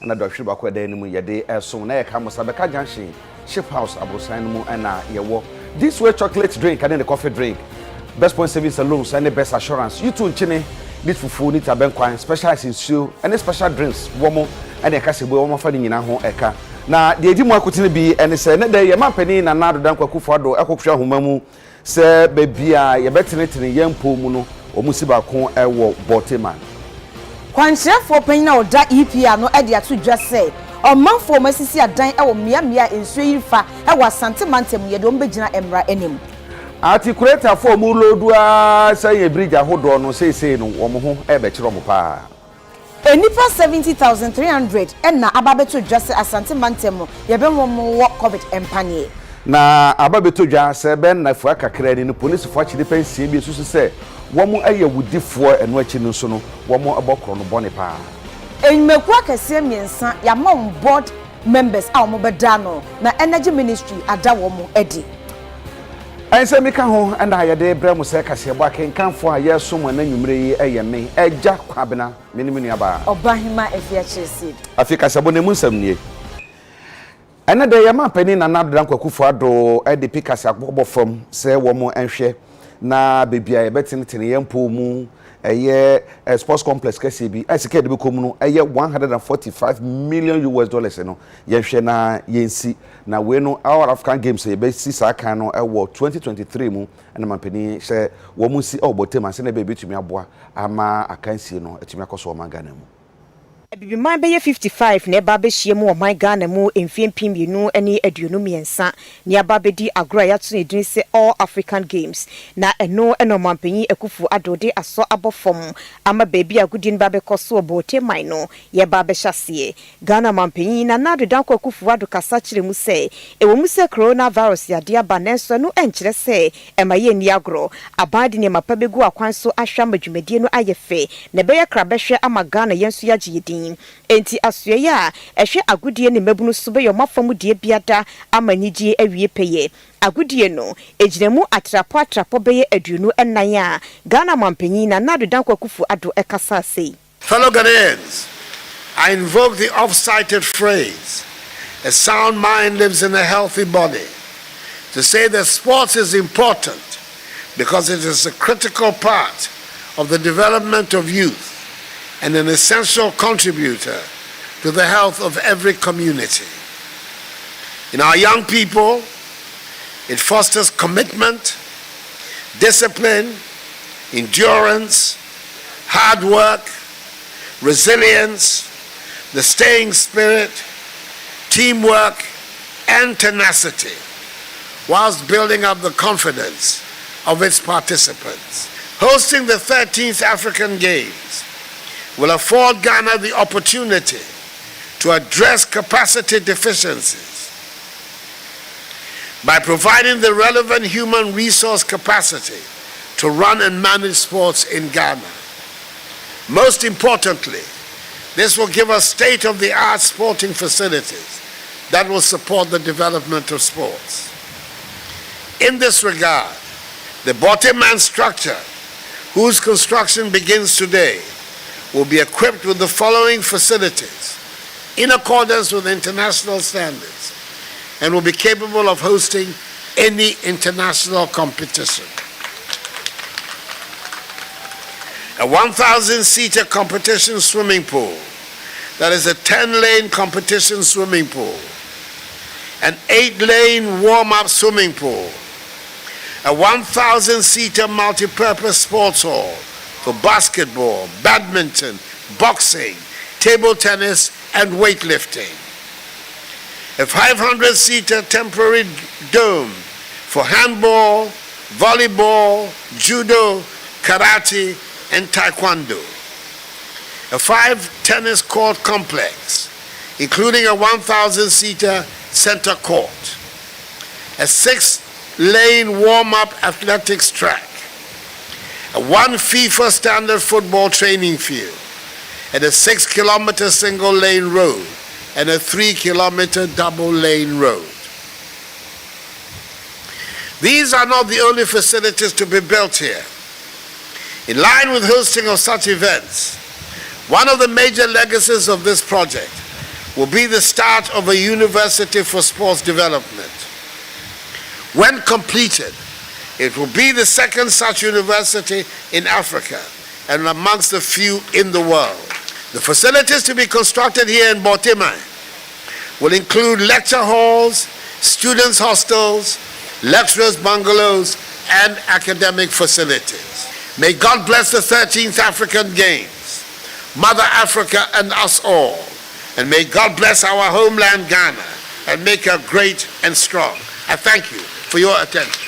na dɔhwe ba kwa dan mu yɛde ɛso na yɛka Mosabeka Junction Ship House abrosan mu na yɛwɔ this way chocolate drink and the coffee drink best point savings loans and the best assurance you too nchine this fufu need abenkwan specialized in shoe and special drinks womo and the kasebo womo fa nyina ho eka na de edi mu akotene bi ene se ne de ye mampani na nado dan kwakufu ado ekohwa homa mu se bebia ye betenetene yempo mu no omusi ba ko ewo Boteman kwanhyerefo panyin na oda EPA no e de ato dwa se omanfo masisi adan ewo mia ensuo yifa ewo asante mantem ye de ombegina emra enim articulator for mu lodua say bridge ahodo no sei no wo mo ho e be kire mo pa enipa 70,300 enna ababeto dwa se asante mantem ye be mo wo covid empanye na ababeto dwa se ben na fu akakra ni police fo akide pensie bi susu se wo mo aye wudifo eno achi no so no wo mo abokro no bone pa enmeku akese miensa ya mon board members a mo beda no na energy ministry ada wo mo edi ense mika ho enda ayede bra mu se kase bo akenkanfo a yeso mo na nwumre yi eyeme Agya Kwabena menimunu aba obahima Afia chesi Afia kase bo ne mu nsam nie ena de yema pani na nado dan kwakufu ado e de pikase akbobo fam se wo mo enhwe na bebia ye betenetene yempo mu eye sports complex kase bi asike de be komu no eye $145 million no yehwe na yensi na we no our African games ye be si saka no ewo 2023 mu na mampani se wo mu si Boteman se na be bitumi aboa ama akansie no etumi akoso o mangana mu Bibiman beye 55 na eba behie mu o man Ghana mu emfiempim bienu ene aduonu miensa ne aba bedi agro ya to edin se All African Games na eno mampanyi akufu adode aso abofom ama baby agudin ba bekoso Boteman no ye ba behyasie Ghana mampanyi na nado dan akufu ado kasa kire mu se ewo mu se coronavirus ya de aba nenso no enkire se emaye ni agro abade ne mapa begu akwan so ahwa madwumadie no ayefe na beye krabehwe ama Ghana yenso ya giyedin enti asoye a ehwe agudie ne mabunu so be yo mafamu die biada amanigye awie peye agudie no ejinemu atrapo beye aduonu enan a Ghana mampanyi na nado dan kwakufu ado ekasa sei fellow Ghanaians, I invoke the oft-cited phrase, a sound mind lives in a healthy body, to say that sports is important because it is a critical part of the development of youth and an essential contributor to the health of every community. In our young people, it fosters commitment, discipline, endurance, hard work, resilience, the staying spirit, teamwork, and tenacity, whilst building up the confidence of its participants. Hosting the 13th African Games will afford Ghana the opportunity to address capacity deficiencies by providing the relevant human resource capacity to run and manage sports in Ghana. Most importantly, this will give us state-of-the-art sporting facilities that will support the development of sports. In this regard, the Boteman structure, whose construction begins today, will be equipped with the following facilities in accordance with international standards and will be capable of hosting any international competition. A 1,000-seater competition swimming pool, that is a 10-lane competition swimming pool, an 8-lane warm-up swimming pool, a 1,000-seater multi-purpose sports hall for basketball, badminton, boxing, table tennis, and weightlifting. A 500-seater temporary dome for handball, volleyball, judo, karate, and taekwondo. A 5-tennis court complex, including a 1,000-seater center court. A 6-lane warm-up athletics track. A 1 FIFA standard football training field, and a 6-kilometer single-lane road, and a 3-kilometer double-lane road. These are not the only facilities to be built here. In line with hosting of such events, one of the major legacies of this project will be the start of a university for sports development. When completed, it will be the second such university in Africa and amongst the few in the world. The facilities to be constructed here in Botemai will include lecture halls, students' hostels, lecturers' bungalows, and academic facilities. May God bless the 13th African Games, Mother Africa and us all. And may God bless our homeland Ghana and make her great and strong. I thank you for your attention.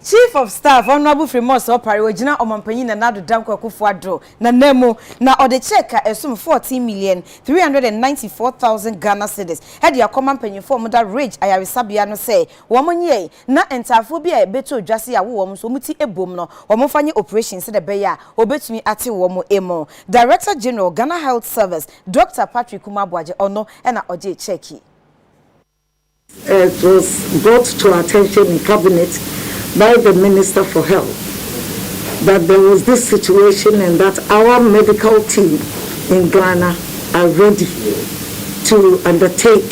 Chief of Staff Honorable Fremont Opari Ojina Omampanyin na Nadu Danko Akufo-Addo na nemo na ode check esum 14,394,000 Ghana cedis. Hedi akoma mpanyinfo moda rage ayaresabia no say womonye na entafo bi a beto odwase ya wo so muti ebom no womfanye operation se de be ya obetumi ate wo emo. Director General Ghana Health Service Dr. Patrick Kumabwaje ono na oje check. It was brought to our attention in cabinet by the Minister for Health that there was this situation and that our medical team in Ghana are ready to undertake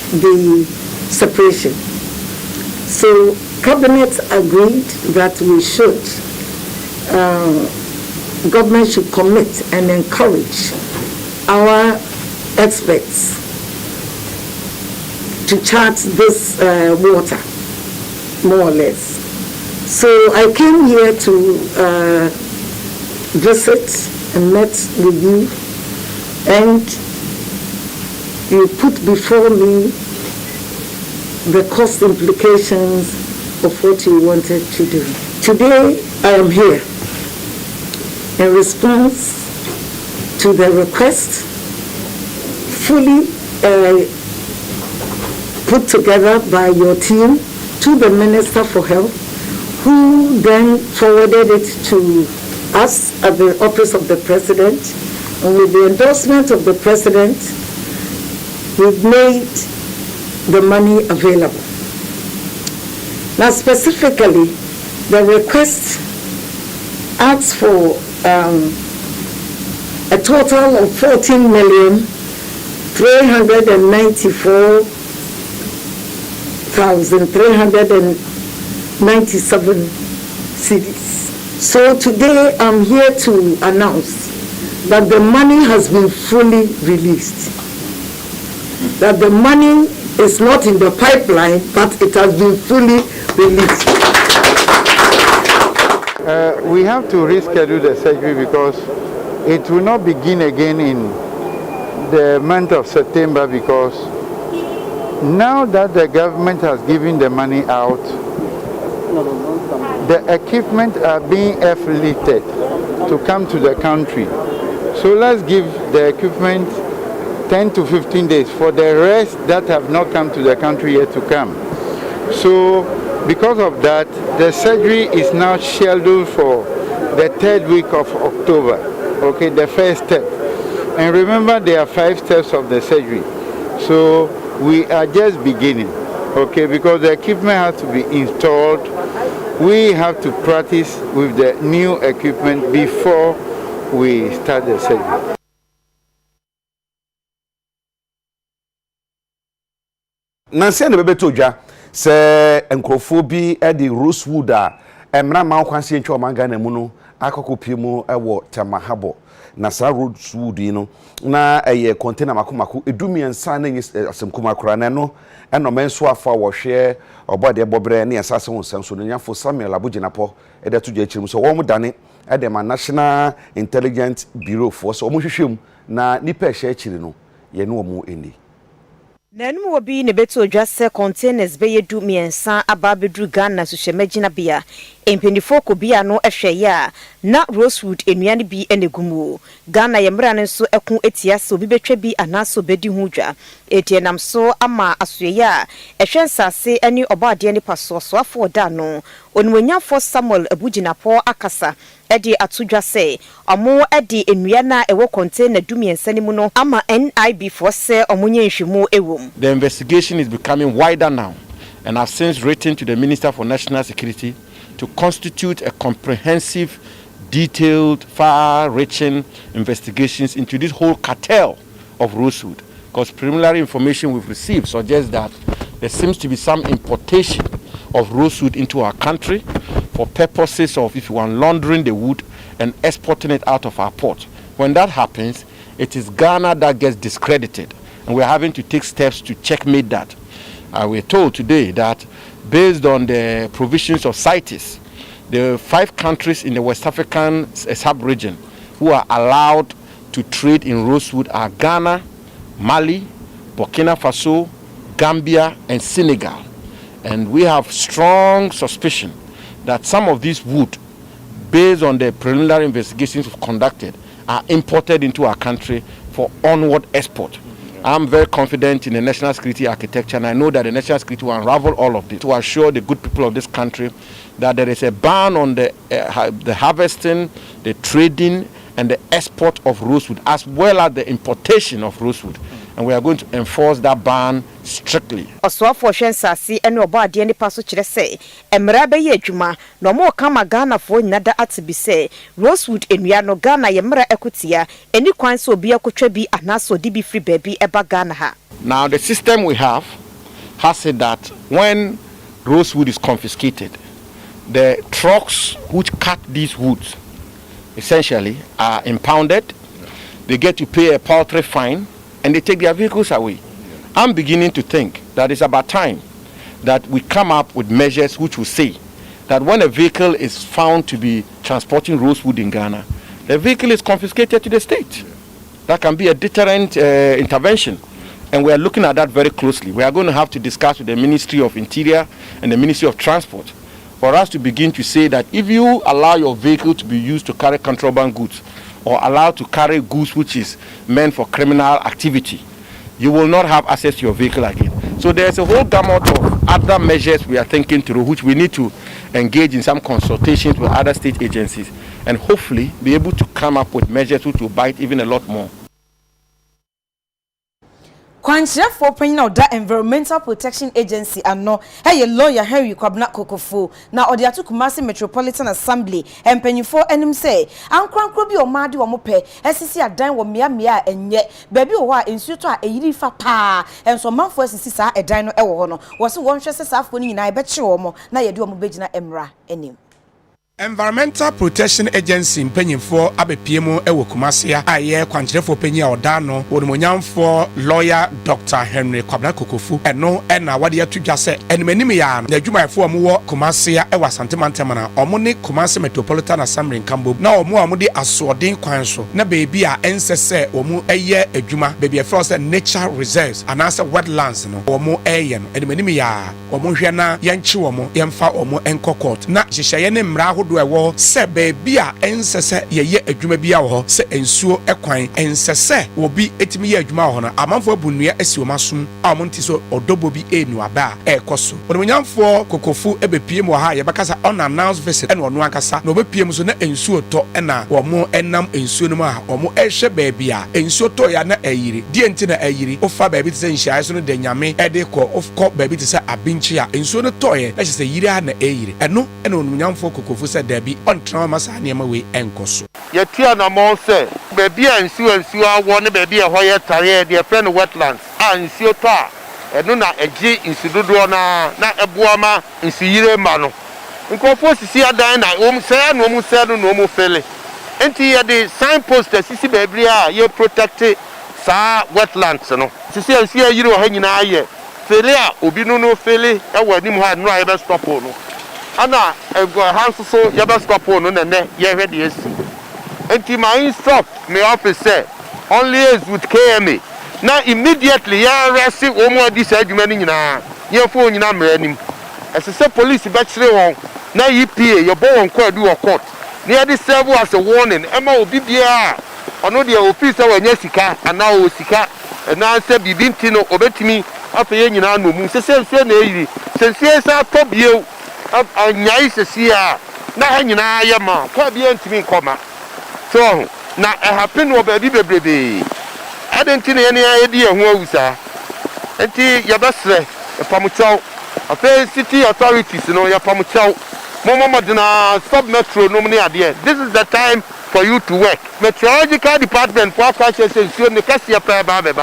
the separation. So cabinet agreed that we should, government should commit and encourage our experts to chart this water, more or less. So I came here to visit and met with you, and you put before me the cost implications of what you wanted to do. Today I am here in response to the request fully put together by your team to the Minister for Health, who then forwarded it to us at the Office of the President. And with the endorsement of the President, we've made the money available. Now specifically, the request asks for a total of 14,394,397 cedis. So today I'm here to announce that the money has been fully released. That the money is not in the pipeline, but it has been fully released. We have to reschedule the surgery because it will not begin again in the month of September, because now that the government has given the money out, the equipment are being airlifted to come to the country. So let's give the equipment 10 to 15 days for the rest that have not come to the country yet to come. So because of that, the surgery is now scheduled for the 3rd week of October, okay, the first step. And remember, there are 5 steps of the surgery. So we are just beginning, okay, because the equipment has to be installed. We have to practice with the new equipment before we start the surgery. Nancy and the baby toja say encrophobia at the Rosewood emra ma kwanse ntwa manga na mu no akokopie mu ewo Temahabo na sa Rosewood no na eye container makomako edumiensa na asemkumakura na no eno menso afa wo hwe obode bobre na yasase wonsam so no nyafo Samuel Abuginapo ede to gya chirim so wo mu dane ede ma National Intelligence Bureau for so wo hwehwem na nipa hye chiri no ye no wo eni Nanum will be in a better just containers be do me and son ababedru Ghana so shemagina bia. In 24 could be no ya not Rosewood in Yanni be any gumu. Ghana yamran so ekun etia so be betrebi anaso bedi huja. Etienam so ama asuya. A shensa say any obadi any passo so for dano. Onwenya for Samuel Abuginapo akasa. Edi atudwa say omo edi enuana ewo container dumi ensanimuno ama NIB for say omunye nhwemu ewom. The investigation is becoming wider now, and I've since written to the Minister for National Security to constitute a comprehensive detailed, far-reaching investigations into this whole cartel of rosewood, because preliminary information we've received suggests that there seems to be some importation of rosewood into our country for purposes of, if you want, laundering the wood and exporting it out of our port. When that happens, it is Ghana that gets discredited, and we're having to take steps to checkmate that. We're told today that based on the provisions of CITES, the 5 countries in the West African sub-region who are allowed to trade in rosewood are Ghana, Mali, Burkina Faso, Gambia, and Senegal. And we have strong suspicion that some of these wood, based on the preliminary investigations we've conducted, are imported into our country for onward export. I'm very confident in the national security architecture, and I know that the national security will unravel all of this to assure the good people of this country that there is a ban on the harvesting, the trading, and the export of rosewood, as well as the importation of rosewood. And we are going to enforce that ban strictly. Oswafo hwensase ene obaade ne paso kire se emra be ye adwuma no mo kama Ghana fo nyada atibi se rosewood enua no Ghana ye mra ekotia eni kwan so obi akotwa bi anaso di bi free baby eba Ghana ha. Now the system we have has said that when rosewood is confiscated, the trucks which cut these woods essentially are impounded. They get to pay a paltry fine, and they take their vehicles away. I'm beginning to think that it's about time that we come up with measures which will say that when a vehicle is found to be transporting rosewood in Ghana, the vehicle is confiscated to the state. That can be a deterrent intervention, and we are looking at that very closely. We are going to have to discuss with the Ministry of Interior and the Ministry of Transport for us to begin to say that if you allow your vehicle to be used to carry contraband goods, or allowed to carry goods which is meant for criminal activity, you will not have access to your vehicle again. So there's a whole gamut of other measures we are thinking through, which we need to engage in some consultations with other state agencies, and hopefully be able to come up with measures which will bite even a lot more. Kwanchira for penina oda Environmental Protection Agency ano hey lawyer Henry Kwabena kokofo na odi atu Kumasi Metropolitan Assembly empenyifo enim say ankrankro bi o made wo mope esisi adan wo mia enye baabi o wa ensuo to a eyiri fa pa enso manfo esisi sa edan no ewo ho no wo se won hwese safo ni nyina ebe kye wo mo na ye de wo mo begina emra enim. Environmental Protection Agency mpenyimfo abepiemu ewo Kumasi aye kwanchirefo penyi oda no wonimonyamfo lawyer Dr. Henry Kwabena kokofu eno ena wade atudwa se enemanim ya na adwumayefo omo Kumasi ewa santemantema omo ne Kumasi Metropolitan Assembly Kambo na omo de asoden kwan so na beebi a ensese omo eye adwuma beebi e for se nature reserves anasa wetlands no omo eye no enemanim ya omo hwe na yenchi omo yemfa omo enkokot na hyehyeye ne mra do ewo se beebi a ensese ye adwuma bia wo ho se ensuo ekwan ensese obi etimi ye adwuma ho na amanfo abunua esi o masum a mo ntiso odobo bi enu aba ekoso ononyamfo kokofu ebepiem wo ha ye bakasa unannounced visit ene ono akasa na obepiem so na ensuo to ena wo mo enam ensuo no ma omo ehwe beebi a ensuo to ya na ayiri die nti na ayiri ofa beebi tse nhia so no de nyame ede ko ofko beebi tse abinchi a ensuo no to ye na hye yiri a na ayiri eno ene ononyamfo kokofu se debi on trauma sa niema we enkoso ye tia na mo se beebi a ensuo awo ne beebi a hoye tare de friend wetlands a ensuo to a eno na eji insidodo na ebuama insiyire ma no nkofo sisi adan na se no mu se no mu fele enti ye de signpost sisi beebi a ye protect sa wetlands no sisi ensuo yire wo ha nyina aye fele a obi no fele e wanim ha no aye be stop no ana hands so ya be stop no ne ye hwe de esi enti my stop me officer only is with KMA now immediately ya arrest omo di sa adwuma ni nyina ye fo nyina mra nim ese police be kire won na EPA ye bo won ko adu wo court na ye serve as a warning ema obi bia ono de officer wa nya sika ana o sika na se bibinti no obetimi afa ye nyina no mu se na eyiri se sa to bio anyai sesia na ha nyina ya ma ka bia ntimi koma so na happen wo ba bi bebrebe adenti na ye na ye di ehu awusa enti ya basre pamuchau afa city authorities no ya pamuchau Momo Dina stop metro no money idea. This is the time for you to work. Meteorological department for fashion says you need to see a pair baba.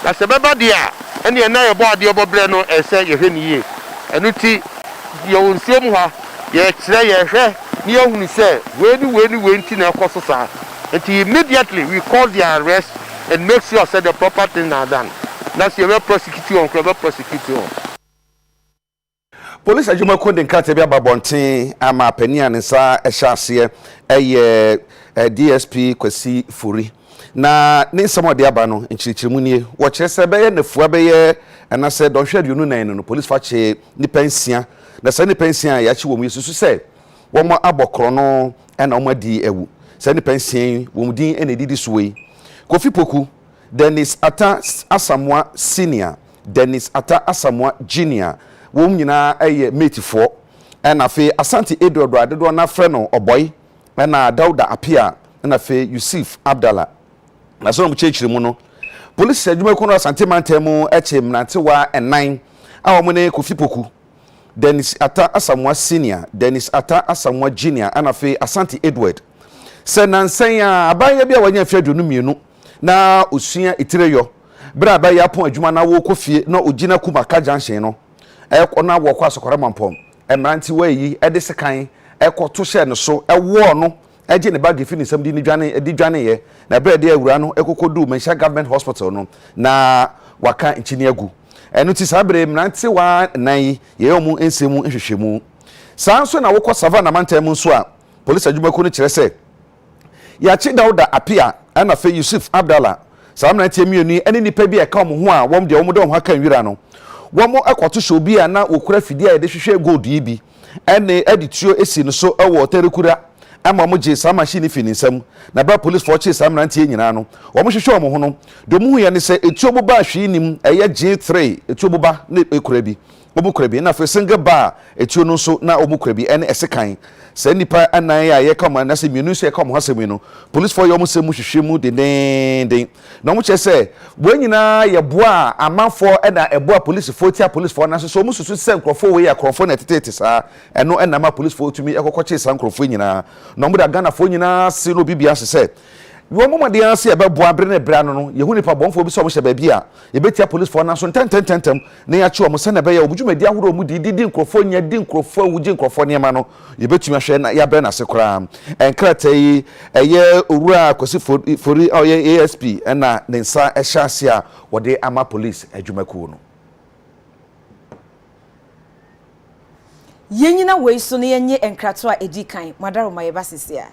That's a baba dear. And you know about the Obobreno and say you're here. And you see your same one. Yes, you say, when went in a course. And immediately we call the arrest and make sure that the proper things are done. That's your prosecution, prosecution. Police adwuma ko de nkata bia babonten ama pania ne sa ehyaase DSP Kwasi Furi na ne nsamo de aba no nchirichirimu nie wo kyerese beye nefua beye na se donhwe de unu nan no police fache ni pensia na se ni pensia ya chi wo mu yesusu se wo mo abokro no na wo madi ewu se ni pensia wo mu din ene didi suwe Kofi Poku Dennis Ata Asamoah Senior Dennis Ata Asamoah Junior wom nyina eye metifo na fe Asante Edward adedo na frɛ no oboy na Dauda Apia na fe Yusuf Abdallah na so mo chechiri mu no police adwuma ko no Asante mantemu eche mnantewa enan a wo ne Kofi Poku Dennis Ata Asamoah Senior Dennis Ata Asamoah Junior na fe Asante Edward se nansen a abanye bia wanya fiadu no mienu na osua itireyo bra abanye apon adwuma na wo kofie na ogina kumaka junction no ekona wo kwa sokora mampom emranti wayi ede sekan ekoto hye ne so ewo no eje ne bag fi ne sam di ne dwane ye na bra de awura no ekokodu Mensha Government Hospital no na waka nchini agu enu ti sabre emranti wa nan ye mu ensemu nhwehwemu sanso na wokọ savana mantam nso a police adwumako no kyerese ya chi Dauda Apia na fe Yusuf Abdallah samranti emienu ene nipa bi eka mo ho a wom de wom de ho aka nwira no womo akwato shobi ana okura fidi a de hwehwe gold yi bi ene edituo esi no so ewo terekura ama mo je sa machine fi ninsam na ba police for che sam nantie nyina no womo hwehwe omo ho no do mu ye ne se etuobo ba hwe nim eye G3 etuobo ba na ekura bi omo kura bi na fe single ba etuo no so na omo kura bi ene esekan se nipa anan ya ye kama na se mienu so ye kama hasemi no police for yomo se mu hwehwe mu de na mo che se bo nyina ye boa amanfo na eboa police for tia police for na so mu susu se nkrofo we ya nkrofo na tetete sa eno na ma police for tumi ekokoche sa nkrofo nyina na mo da Ghana fo nyina se no bibia se wo mo de anse ebe boa bre na bra no ye hu nipa bonfo bi so mo hye ba bia ye betia police for na so tentem na ya chi o mo se na be ya obudwumadi ahoro mu di nkrofo nya di nkrofo wuji nkrofo niema no ye betumi ahwe na ya bre na se kra enkrata yi eye owura Kwasi Fori oye ASP na ne nsa ehyaase a wo de ama police adwumako no yenyina wei so ne yenye enkrato a edi kan madaro mayeba sisia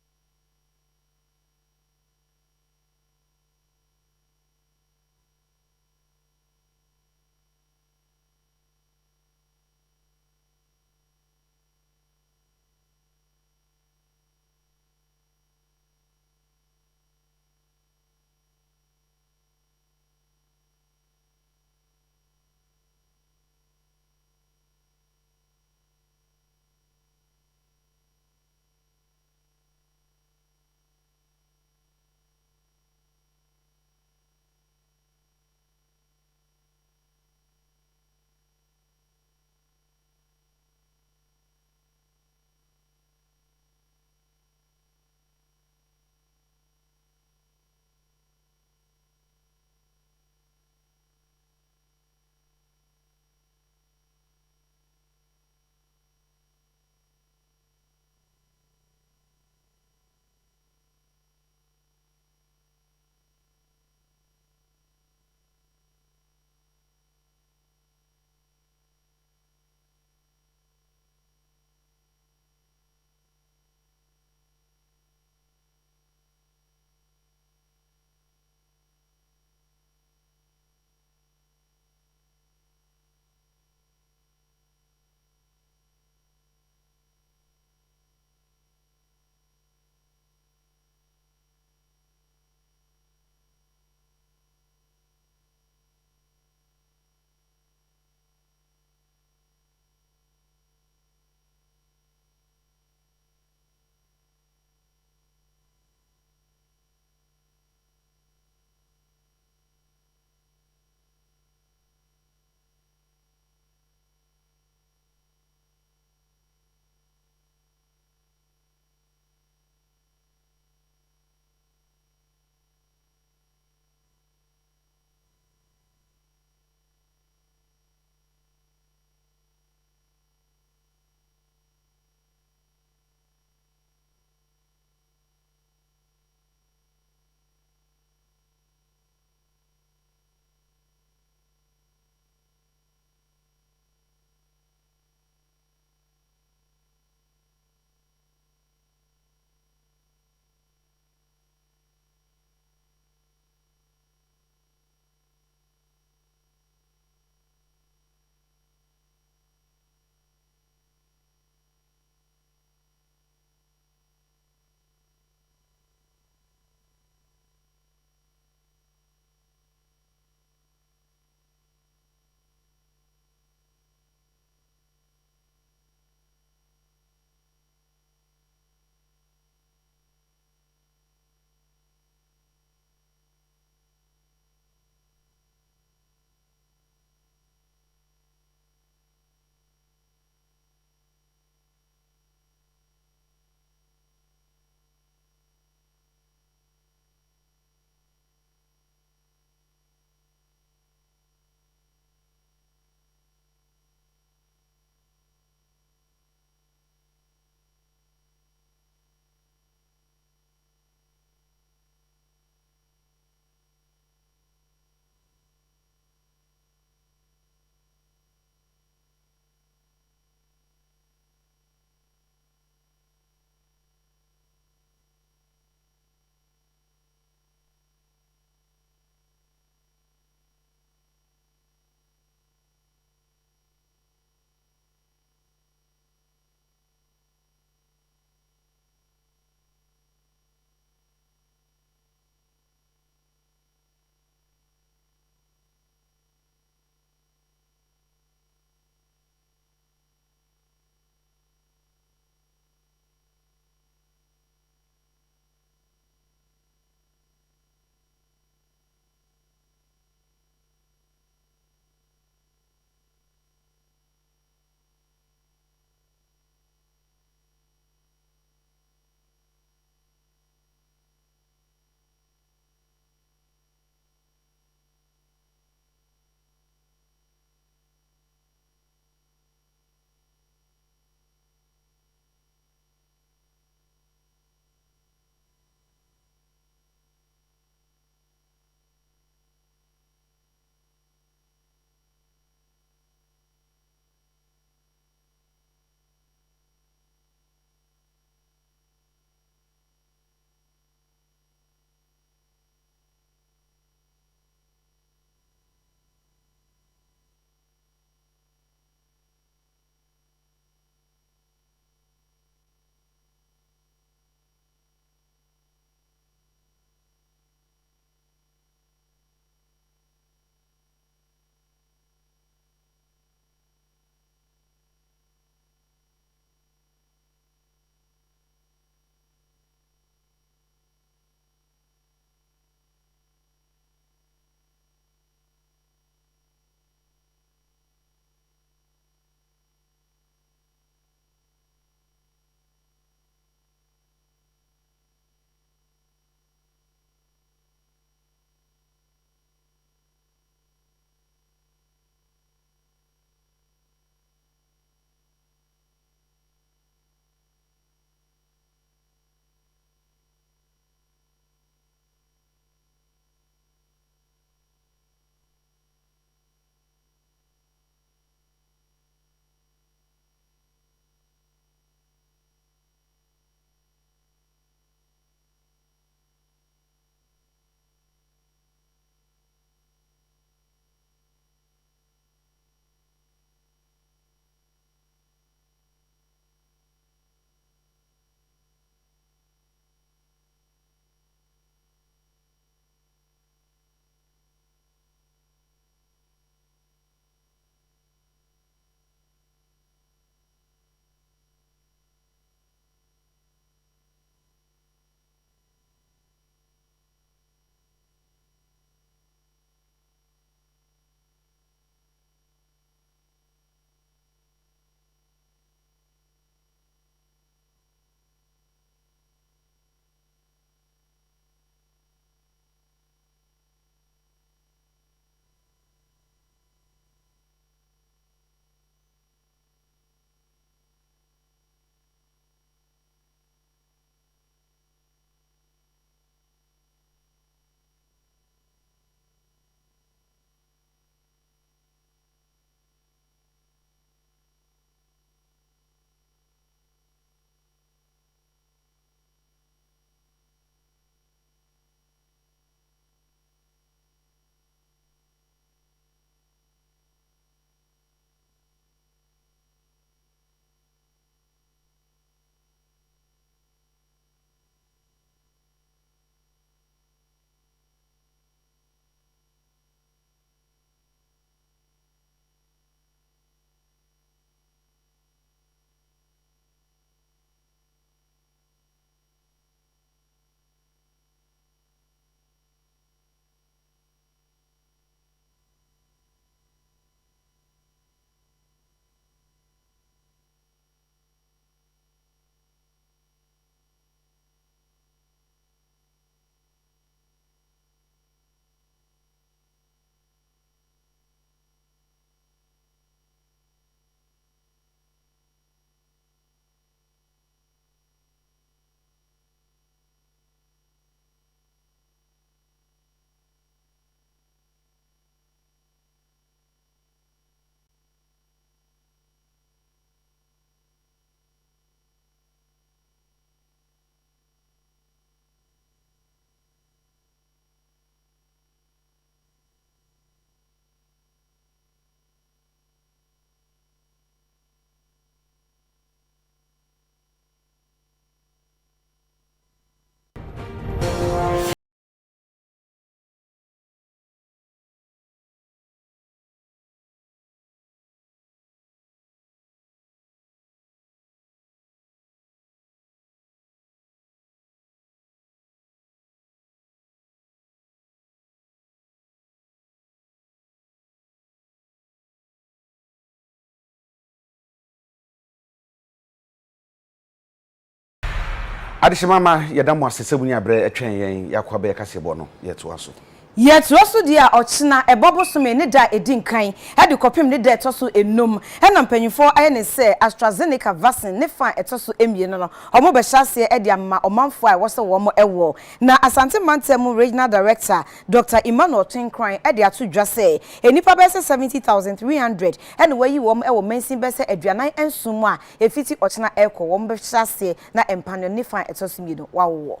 Adishimama yadamu asese ya bre etwen yen yakwa be yakasebo no yeto aso. Yet also dia ochina ebobo so me ne da edin kan e de kopem ne da etoso enum e na mpanyifo aye ne se AstraZeneca vaccine ne fa etoso emie no omo be hyase e de amma omanfo a wose wo mo ewo na Asante Mantem Regional Director Dr. Emmanuel Tinkran e de atodwa se enipa be se 70,300 e ne wayi wo mo ewo mensin be se aduanan ensum a efiti ochina ekọ wo mo be hyase na empano ne fa etoso mi no wawo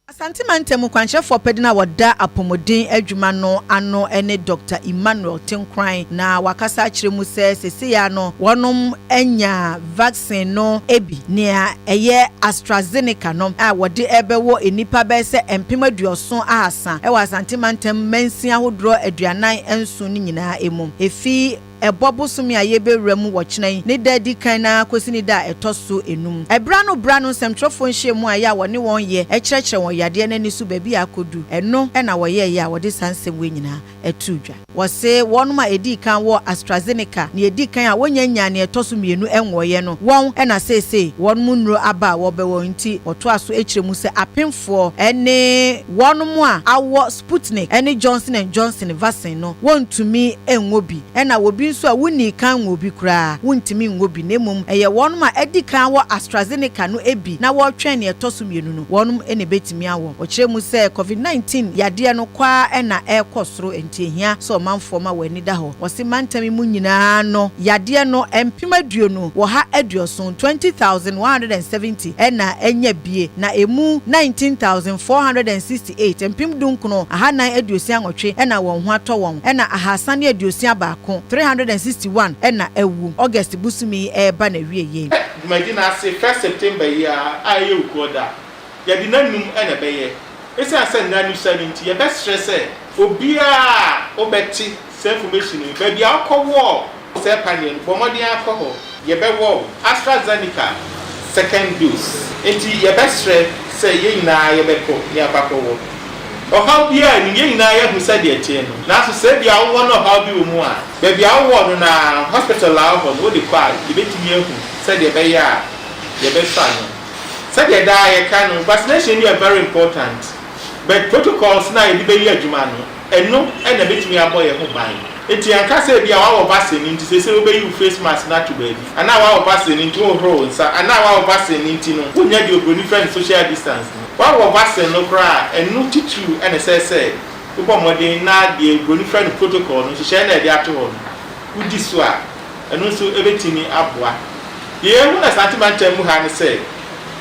Asante Mantem kwanhyefo pedina wada apomodin adwuma no ano ene Dr. Emmanuel Tinkran na wakasa akire mu sese ya no wonom enya vaccine no ebi nea eye AstraZeneca no a wode ebewo enipa be se empem aduoson ahasa e wa Asante Mantem mensia hodro aduanan enso ni nyina emum efi ebobo sumi ayebe remu wochenan ne dadi kan na kosi ni da etoso enum ebra no semtrofo nhye mu aya woni won ye ekyerekere won yade na nisu baby akodu eno na wo ye ya wode sansem we nyina etudwa wo se won ma edi kan wo AstraZeneca ne edi kan a wonya nya ne etoso mienu enwoye no won na sese won mu nro aba wo be won nti oto aso ekyere mu se apemfo ene won mu a awo Sputnik ene Johnson & Johnson vaccine no won tumi enwobi na wobi so a wuni kan ngobi kura wuntimi ngobi nemum eye won ma edi kan wo AstraZeneca no ebi na wo twen ne etoso mienu no wonum ene betimi awo o kire mu se COVID-19 yade no kwa na ekosoro entihia so manfo ma wani da ho wo se mantami mu nyina no yade no empimaduo no wo ha aduoson 20,170 na enya bie na emu 19,468 empim dunkuno aha nan aduosi anwotwe na won ho ato won na ahasane aduosi abako 361 na ewu August busumi eba na wieye imagine say 1 September ya aye ukoda ya di nanum na beye ese asen nanu santi ya best stress obia obeti information be bia akọwo se panel bomodi akọho ye be wo AstraZeneca second dose enti ya best stress say ye na ye be ko ya bakọwo o how bia ni ye na ye hu say de tie no na so say bia wo no how bi wo mu a be bia wo no na hospital la ho no de kwa ye betimi ehu say de be ya ye be fa no say de da ye kan vaccination is very important but protocols na ye be ye adwuma no eno na betimi abo ye ho ban enti anka say bia wa vaccine nti say we be you face mask na to baby ana wa vaccine nti o ro nsa ana wa vaccine nti no wonya de obroni friend social distance wa vaccine no kra enu titu ene say ubo modern na de obroni friend protocol no hye na de ato ho udi so a enu so ebetimi aboa ye mu na Asante Mantem mu ha ne say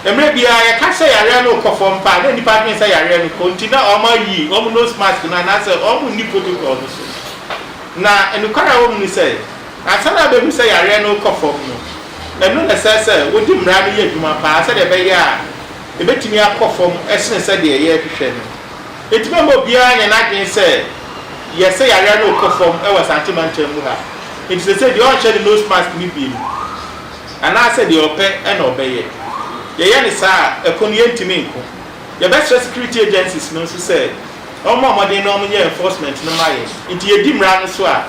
emre bia ye ka say yare no kofom pa na nipa twen say yare no kontina o ma yi o mu nose mask na say o mu ni protocol no so na enu kwara wo mu say asana be mu say yare no kofom no enu na say wodi mra no ye dwuma pa say de be ya ebetimi akofom esene say de ye hwehwe no etime mo bia nya na dwen say ye say yare no kofom e was Asante Mantem mu ha it say the on share the nose mask mi bi and I said the ope and obey ye yani sa ekonu yentimi nko ye best security agencies no so say omo modern no nye enforcement no maye nti ye di mra no so a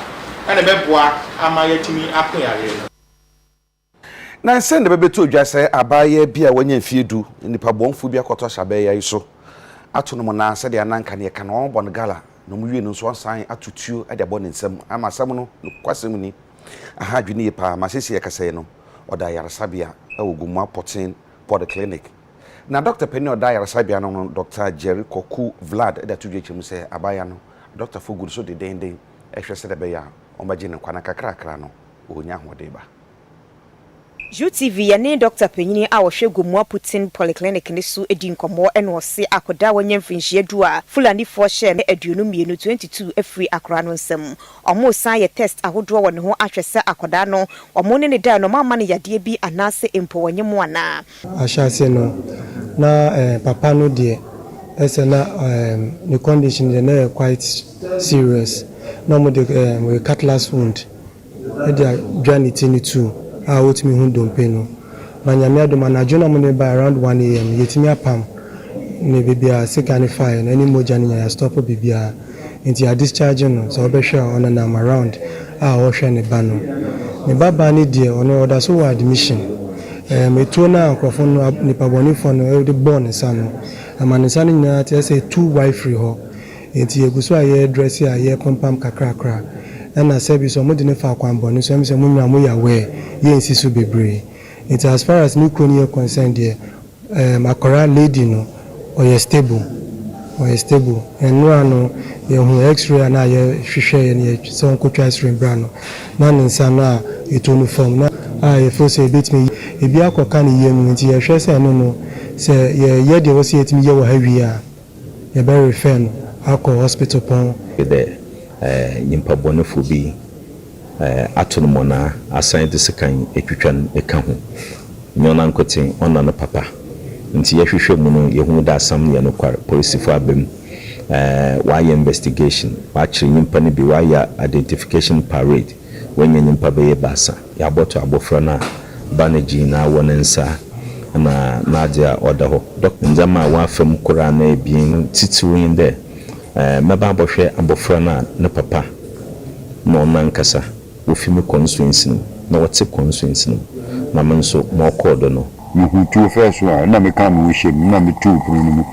na be boa ama yetimi akoyare na send be beto dwa say abaye bia wanya Afiedu nipa bonfu bia koto shabe ya iso atono mo na se de ananka ne ka no bon gala no mu wie no so san atutuo e de bo ne nsam ama sam no kwasem ni aha dwene pa ma sese ye kasa no oda yaresabia e wogumu apotin pod clinic na Dr. Penny oda yaresabia no Dr. Jerry Koku Vlad da tudwe chemu se abaya no Dr. Fogudu so de den ehwese de be ya o maji ne kwana kakra no onya hode ba UTV yane Dr. Penny a wohwe gumu Putin Polyclinic ne so edi nkomo eno se akoda wanya mfinhie du a Fulani fo hye ne aduonu mienu 22 afri akora no nsam omo san ye test ahodo wo ne ho ahwese akoda no omo ne da no mama ne yade bi anase empo wanye mu ana ahase no na papa no de ese na the condition is na quite serious no mo de we cutlass wound e de journey ni too wotimi hu dompe no na nyame adoma na jona mo ne by around 1 am yetimi apam ne bibia sekane fire na ni moja ni ya stop bibia nti ya discharge no so obehwe on na am around wo hwe ne ba no ne baba ni de ono oda so admission metuo na nkrofo no nipa bonifo no de born nsa no amanisa no nyina te say two wife free ho enti eguso aye dress aye pompam kakrakra na service o mode ne fa kwamboni so emse munwa mo ya we ye nsi so bebre enti as far as me koni concerned there akora lady no or stable and no ano ye hu x-ray na ye hwehwe ye so nkotwa x-ray bra no na nsa na etonu form na ye fo say bit me ebi akoka ne yem nti ye hwe say no say ye de wo say etimi ye wo ha wi a ye be refer no akọ hospital pon de nyimpa bonefo bi atono na asan de sekan etwitwan eka ho nyona nkotin ona no papa nti ye hwehwe mu no ye hu da asam ye no kwar police fo abem why investigation watch nyimpa ne bi why identification parade when nyimpa be ye basa ya boto abofra na baneji na wonensa na dia order ho dok njama wa fam kura na ebien titiwin de meba abohwe abofra na ne papa no nankasa ofimi constituency na wote constituency na menso mo kodo no tu first na me kan wo shem na me tu pro no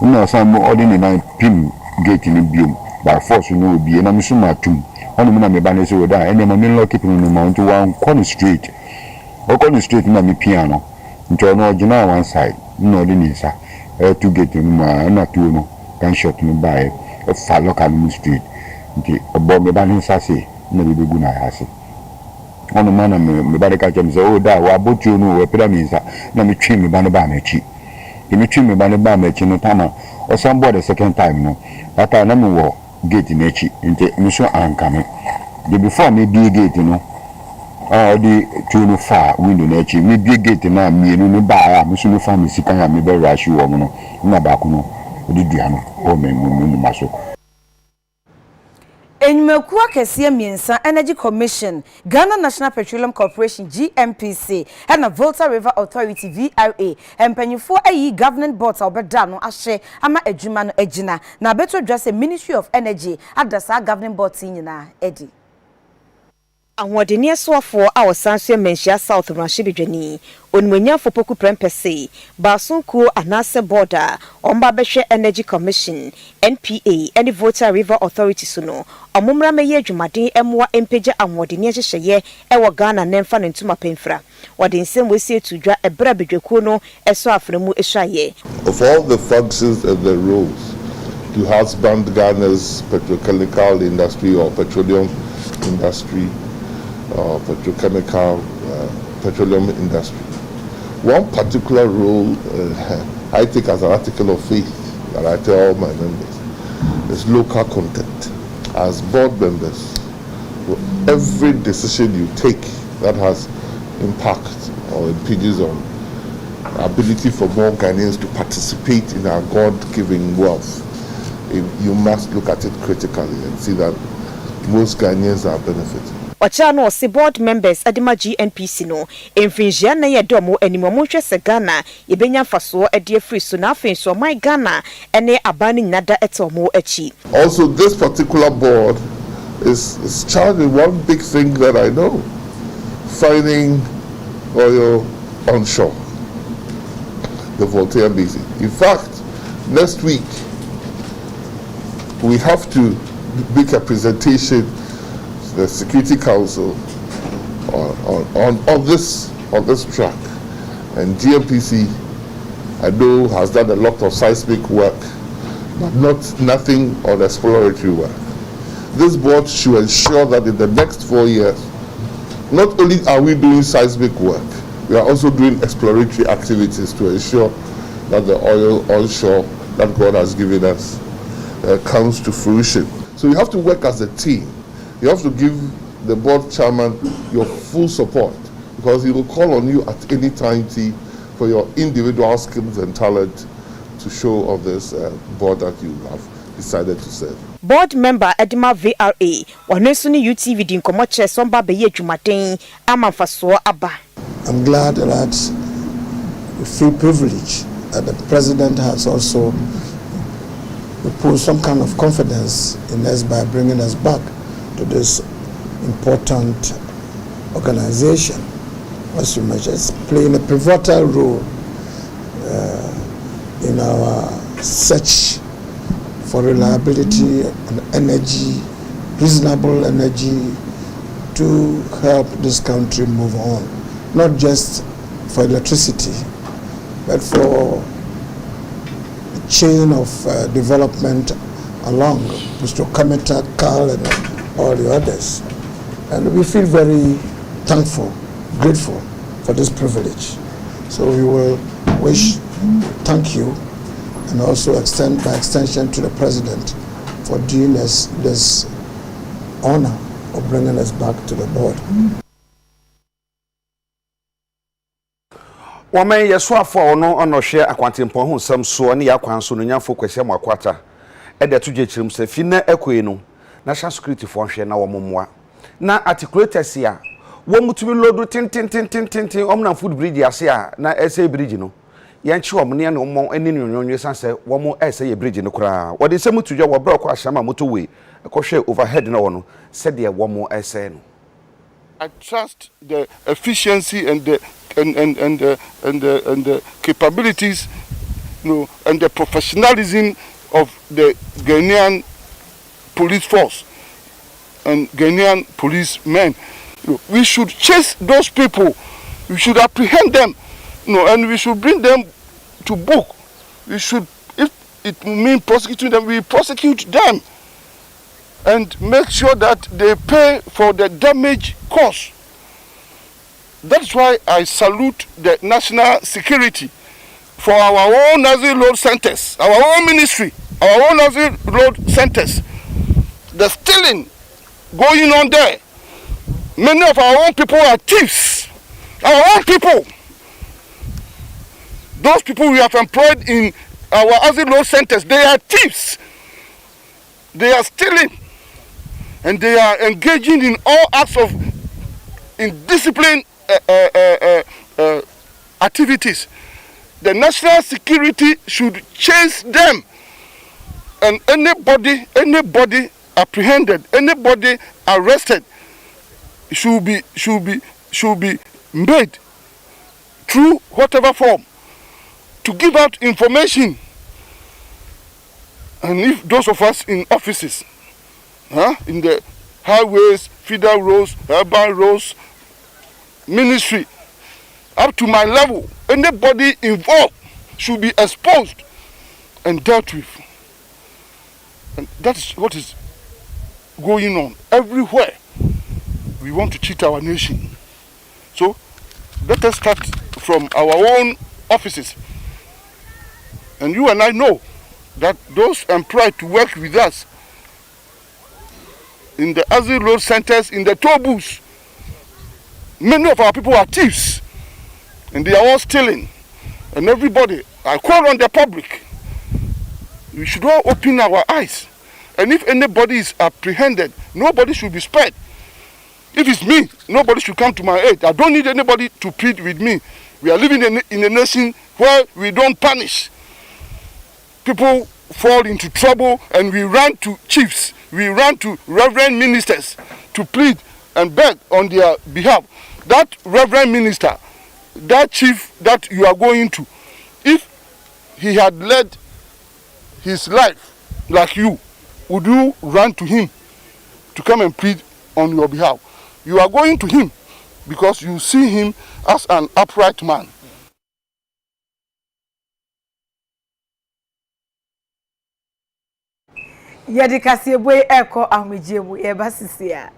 na san mo ordinary na pin gate ni biom by force no obi na me so matum ono me na me ba ne so da ene ma me lock pin no ma nto wan corner street na me piano nto no gina one side no ordinary sa two gate no ma na tu no kan shot me by fa local street nti obo me ba ne sa se na be gu na hase ono mana me ba de ka chem se o da wa botu no we pira mi sa na me twi me ba ne ba me chi me twi me ba ne ba me chi no tama o san board the second time no ata na me wo gate na chi nti me so anka me the before me bi gate no di tu no fa window na chi me bi gate na me no me ba ya me so no fa me sika ya me be rush wo mo no na ba ku no di dua no o me mu maso Enyumekuwa kesiye miensa Energy Commission, Ghana National Petroleum Corporation GNPC, and the Volta River Authority VRA, and Penyufo ayi governing board obedano ashe ama ejuma no ejina na beto address the Ministry of Energy adasa governing board nyina edi. Awodeni asofo a wasanso menhia South Ranshibidwani onwanyafo poku prempese basunku anase border omba behwe Energy Commission NPA and Volta River Authority suno omumra meye adwumaden emwa empeja awodeni ahyehye ewo Ghana nemfa ntuma pemfra wode nsem wesi etudwa ebra bedwekuo no eso afremu ehwaye. Of all the functions and the roles to husband Ghana's petrochemical industry or petroleum industry petrochemical petroleum industry. One particular role I take as an article of faith that I tell all my members is local content. As board members, every decision you take that has impact or impinges on ability for more Ghanaians to participate in our God-given wealth, you must look at it critically and see that most Ghanaians are benefiting. Ochano se board members adima GNPC no emfinjia na ye domo animomo hwe se Ghana ye benya faso ade free so na afin so my Ghana ene abani nada etomo achi. Also, this particular board is charged with one big thing that I know: finding oil onshore, the Voltaire Basin. In fact, next week we have to make a presentation the Security Council on this track, and GNPC I know has done a lot of seismic work, but nothing on exploratory work. This board should ensure that in the next 4 years, not only are we doing seismic work, we are also doing exploratory activities to ensure that the oil onshore that God has given us comes to fruition. So you have to work as a team. You have to give the board chairman your full support, because he will call on you at any time for your individual skills and talent to show on this board that you have decided to serve. Board member Edima VRA wanesuni UTV din komoche somba beye adwumaden amamfaso aba. I'm glad that the free privilege that the president has also reposed some kind of confidence in us by bringing us back to this important organization. as you mentioned, is playing a pivotal role in our search for reliability and energy, reasonable energy to help this country move on, not just for electricity, but for a chain of development along Mr. Kameta, Carl, and all the others. And we feel very thankful, grateful for this privilege. So we will thank you, and also extend by extension to the President for doing us this honor of bringing us back to the board. Woman yeswa for ono share akwantempo ho nsam so ne yakwan so no nyafo kwese mo akwata e de to jechirim se fi na ekwe no national security for hwe na wo mommoa na articulators ya wo mutumi lodu tin omna food bridge ase a na ese bridge no yanchi wo ne no mo ani nyonyo sanse wo mo ese ye bridge no kura wo de se mutudwa wo bra kwa ashama motorway ko hwe overhead na wo no se de wo mo ese no. I trust the efficiency and the capabilities, and the professionalism of the Ghanaian police force and Ghanaian policemen. We should chase those people. We should apprehend them, and we should bring them to book. We should, if it means prosecuting them, we prosecute them and make sure that they pay for the damage caused. That's why I salute the national security for our own Nazi road centers, our own ministry, our own Nazi road centers. The stealing going on there. Many of our own people are thieves. Our own people. Those people we have employed in our Nazi road centers, they are thieves. They are stealing. And they are engaging in all acts of indiscipline activities. The national security should chase them, and anybody apprehended, anybody arrested should be made through whatever form to give out information. And if those of us in offices, in the highways, feeder roads, urban roads, ministry, up to my level, anybody involved should be exposed and dealt with. And that is what is going on everywhere. We want to cheat our nation. So let us start from our own offices. And you and I know that those employed to work with us in the Azil road centers, in the toll booths, many of our people are thieves, and they are all stealing. And everybody, I call on the public, we should all open our eyes. And if anybody is apprehended, nobody should be spared. If it's me, nobody should come to my aid. I don't need anybody to plead with me. We are living in a nation where we don't punish. People fall into trouble and we run to chiefs, we run to reverend ministers to plead and beg on their behalf. That reverend minister, that chief that you are going to, if he had led his life like you, would you run to him to come and plead on your behalf? You are going to him because you see him as an upright man. Yadikasi boy eko ahmejiemu ebasisia.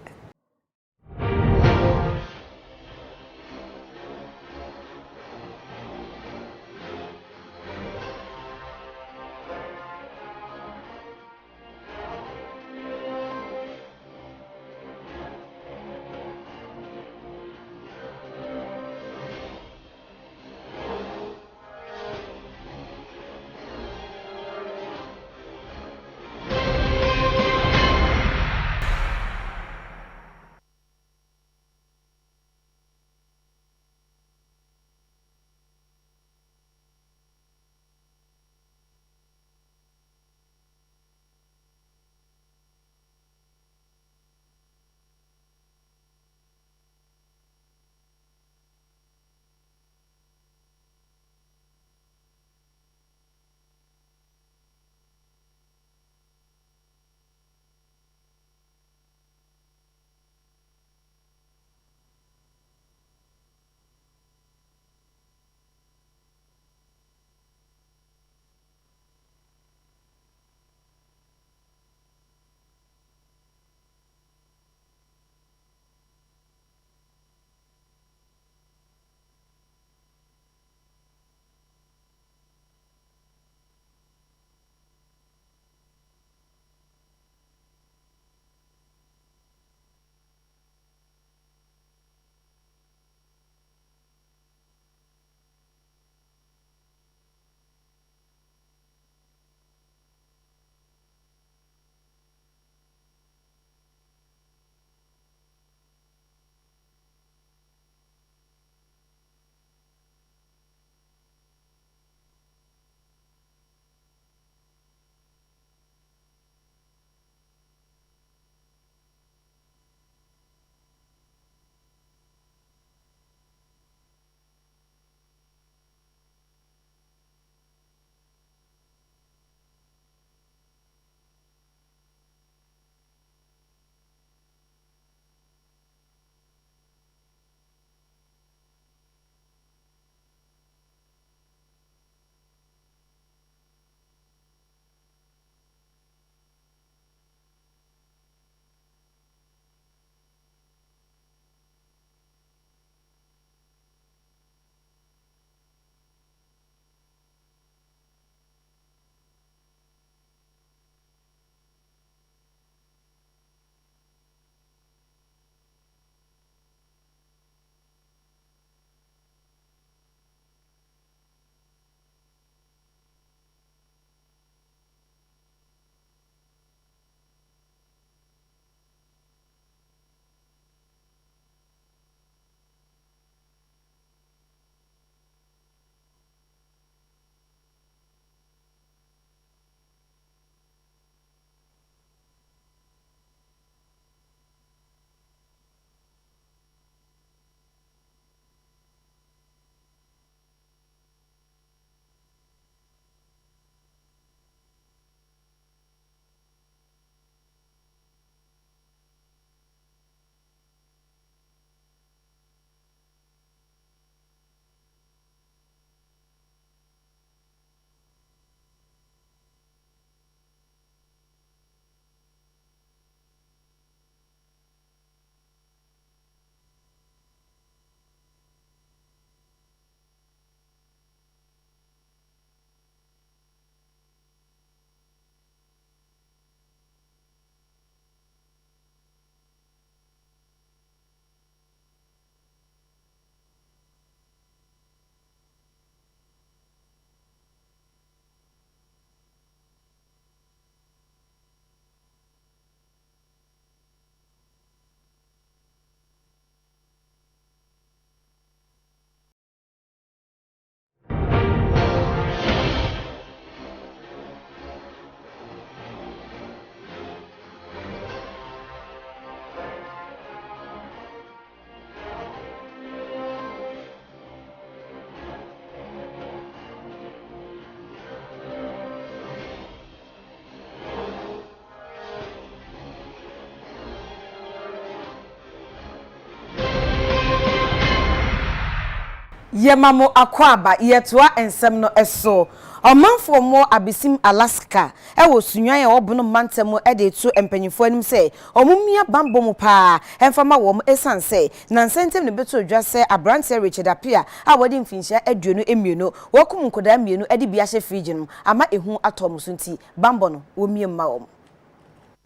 Yemamo akwaba yetoa ensem no eso. Omanfo mo abesim Alaska ewo sunwan e obono mantemo e de to empanyifo anim se omumia bambo mu pa emfama wo esan se na nsentem ne beto odwa se abrante Richard Apia a wodi mfinhia aduonu emienu wokum nkoda mienu e de bia hye fridge no ama ehu atom so nti bambo no wo mie mma wo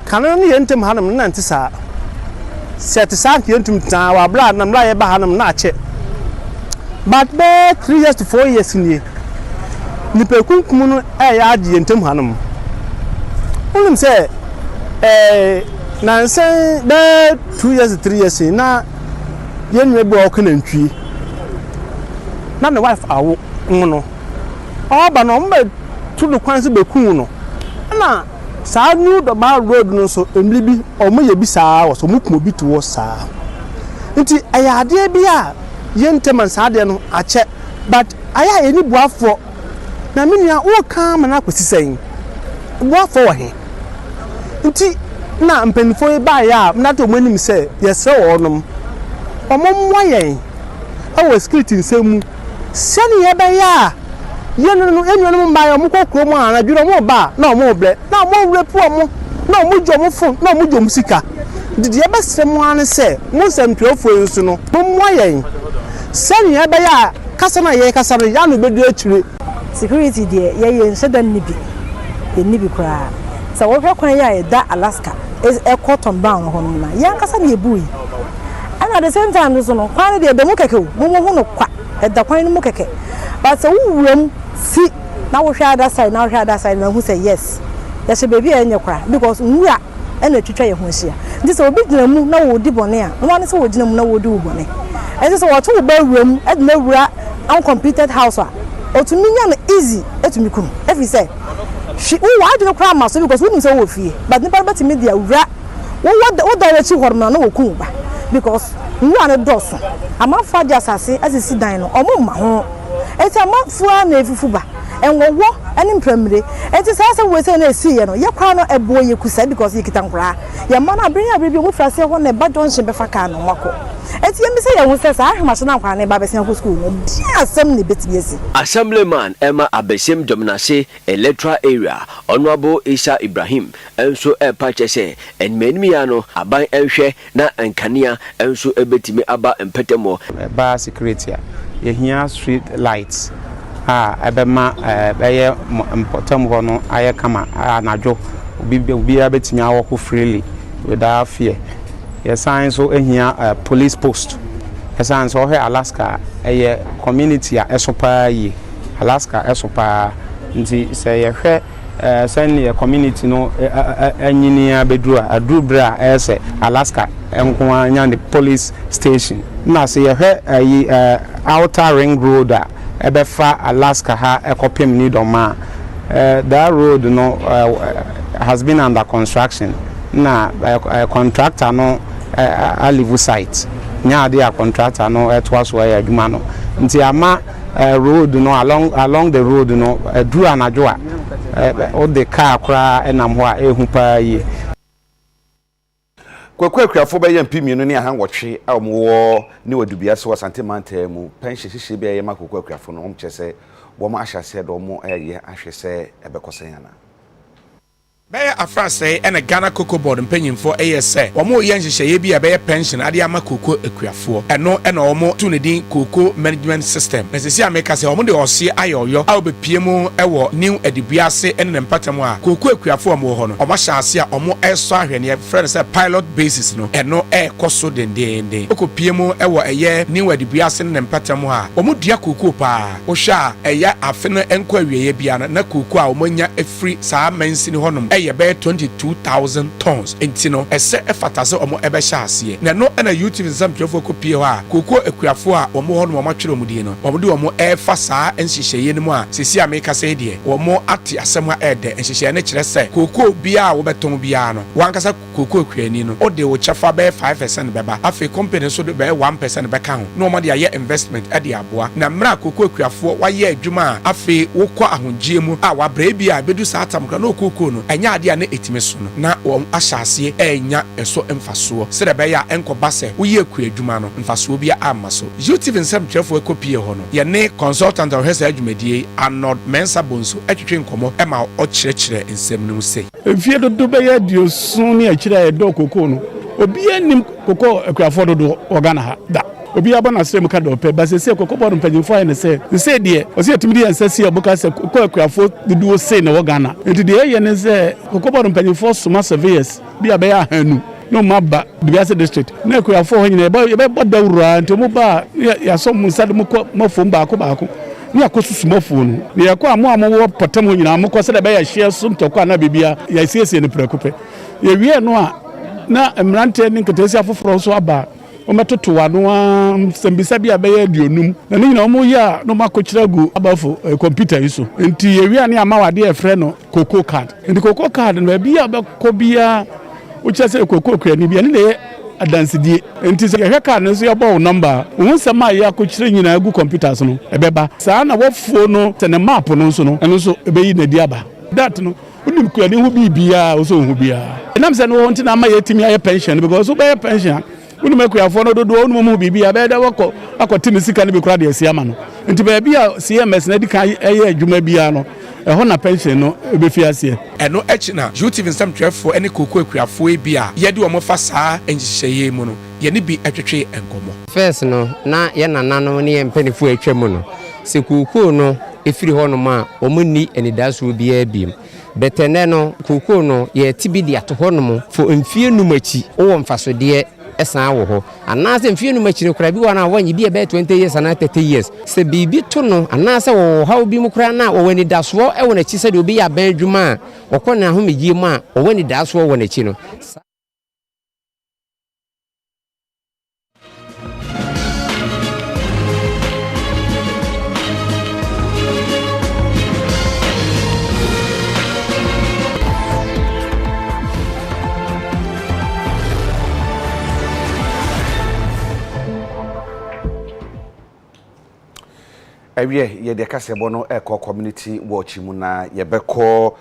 kanan yentem hanam na nte sa set sa yentum tan wa bra na mra ye ba hanam na ache but be 3 years to 4 years ni nipa kunkum no ya age yentem hanam onim se na nsen be 2 years 3 years na yenwe bo okanantwi na ne wife awo no oba no mba tudu kwanse bekun no na saa new the bar road no so emlibi omoye bi saa wo so mukumo bi to saa nti ayade bia yenteman saa de no ache but aya eni buafo na menua wo kan mana kwesisen buafo wo he nti na mpanifo e ba ya na to monim se yesre wo nom omomwa yen awo security nsemu sani ye ba ya yenu enwenu mba yo mukokro mu ana dwuro mu ba na omo ble na omo repu omo na omo jomo fun na omo jomo sika didi e besremu ane se mu semtwefo nsu no momwa yen sani ye ba ya kasa na ye kasa ya no bedu atire security de ye nsedan nibi enibi kra sa wo hwe kwan ya da Alaska e cotton brown ho no na ya kasa na ebuyi and at the same time so no kwan de mu keke mo hu no kwa e da kwan mu keke but so wuram si na wo hwe ada side na hu say yes yes baby enye kra because nwura e na twitwa ye ho hia ndi so obi gina mu na wo di bone a no ane so wo gina mu na wo di wo bone e so wo to ba wuram e na wura uncompleted house a otuminya na easy etumi kunu if he say she wo adwene kra ma so because wo say wo fie but ni ba timi dia wura wo da we chi horma na wo kun ba because nwura ne doso ama fa dia asase asisi dan no omo ma ho eti amafua na efufu ba enwowo ene mpramire eti sasa we say na esi ye no ye kwa no ebo ye kusa because ye kitankura ye ma na abiri bi mu frase ho na ba donhye be fa ka no mako eti ye mi say ye hu say sa ahwema so na kwa na ba be sen ko school no di asem ne betimi esi Assemblyman Emma Abesem Domnase electoral area Honorable Isa Ibrahim enso e pa chese enmenimi ya no aban enhwe na enkania enso ebetimi aba empetemo ba security yehia street lights ebema beye important ho no aye kama anadwo obi abetimi awoko freely without fear yes so ehia police post yes so he Alaska eye community a esopa yi Alaska esopa nti say ye hwe send the community no anyini abedru adrubra ese Alaska enko anya the police station na say ye hwe outer ring road a ebefa Alaska ha ekopem ni doma that road no has been under construction na contractor no a live site nya dey a contractor no etwas way adwuma no nti ama road no along the road no dru anadwo a all the car kra enam ho a ehu pa yi kwakwakwafo be yampi mienu ne ahan wotwe a omwo ne wadubia so wasante manta mu penhye hihye be yema kwakwakwafo no omkyese wo ma ahyase do mo eye ahwese ebekosen yana Beye afrase ene Ghana Cocoa Board mpanyimfo ASA omo ye nhyehyeye bi a beye pension ade ama koko akuafo eno omo tu ne din Cocoa Management System mesesi ameka se omo de ose ayoyo a obepie mu ewo new edibuase ene ne mpatam a koko akuafo omo ho no omo hyase a omo eso ahwene friend say pilot basis no eno koso dendende okopie mu ewo eye new edibuase ne mpatam a omo dua koko pa o hwa eye afe no enko awieye bia na koko a omo nya efri saa mansi ni honom eye be 22,000 tons entino ese efatase omo ebe hyase na no na YouTube zampefo kopie ho a koko akuafo a omo ho no omo twere omudie no omo de omo efa saa enhyehyeye ne mu a sesi ameka se de omo ate asem a ede enhyehyeye ne kire se koko bia wo beton bia no wankasa koko akuani no o de wo chefa be 5% beba afi company so de be 1% beka ho no omo de aye investment ade aboa na mra koko akuafo waye adwuma afi wo kwa ahongie mu a wa bra bia bedu saa atamkra no koko no enya enya ade a na etime so no na wɔn ahyase enya ɛso mfasoɔ sɛ be ya enkoba sɛ woyɛ ku adwuma no mfasoɔ bi amma so YouTube nsɛm kyerɛfo ekopie hɔ no ye ne consultant a hwɛ adwumadie Arnold Mensa Bonso atwetwe nkɔmɔ ɛma ɔkyerɛkyerɛ nsɛm no sɛ efie dodo bɛyɛ diosun ne akyira ɛdɔ koko no obi anim koko akuafo dodo ɔgana ha da obi aba na sɛ mu ka dɔpɛ ba sɛ koko bɔdo mpanyimfo ayɛ ne sɛ deɛ ɔsɛ atumi de ansasi abuka sɛ koko akuafo dodo sɛ na wɔgana enti deɛ ɛyɛ ne sɛ koko bɔdo mpanyimfo soma surveyors bi abɛyɛ ahanu no maba Dubiase district na akuafo hɔ nyina yɛbɛbɔ dawura nti mu ba yɛasɔ mu nsa de mu kɔ mafom baako ni akosusu mafo no ne yakɔ amo wɔ pɔtam hɔ nyina mo kɔ sɛ de bɛyɛ hye so ntɔkɔ na bibia yɛsiesie ne prɛkopɛ yɛwie no a na mmerante ne nkatasi afoforɔ so aba ometoto wano sembisa bi abɛyɛ aduonum na ne nyina ɔmo yɛ a no makɔkyerɛ gu abafo computer yi so nti yɛwie ne ama wade ɛfrɛ no cocoa card nti cocoa card no bi abɛkɔ bia wokyɛ sɛ cocoa krani bia ne yɛ adansidie nti sɛ yɛhwɛ card no so yɛbɔ wo number wo nsɛm a yɛ akɔkyerɛ nyina gu computers no ɛbɛba saa na wɔfuo no sɛ ne map no nso no ɛno nso ɛbɛyi na di aba that no unim krani ho bibia wo so ho bia ɛnam sɛ no wo nti na ama yɛtimi ayɛ pension because wo bɛyɛ pension unum akuafo no dodo unum mu bibia bɛda wɔkɔ akɔte ne sika ne bi kora de asia ma no nti baabi a CMS na di kan ɛyɛ adwuma bia no ɛhɔ na pension no ebefi asie ɛno ɛkyi na YouTube nsɛm twɛfo ɛne koko akuafo bi a yɛde wɔn fa saa nhyehyɛe mu no yɛne bi atwetwe nkɔmɔ first no na yɛ nananom ne yɛ mpanifo atwa mu no sɛ koko no efiri hɔ no ma wɔn ni anidaso bia biem betene no koko no yɛ tibi de ato hɔ no mo fo mfie numachi wɔ mfasodeɛ esan wo ho anase mfie no machire kura bi wana wanyi bi ebe 20 years and 30 years se bibi to no anase wo ha obi mu kura na wo wani daso e wona chi se de obi ya ban adwuma a okona ho megie mu a wo wani daso wona chi no Awie ye de kasebo no eko community watch mu na ye beko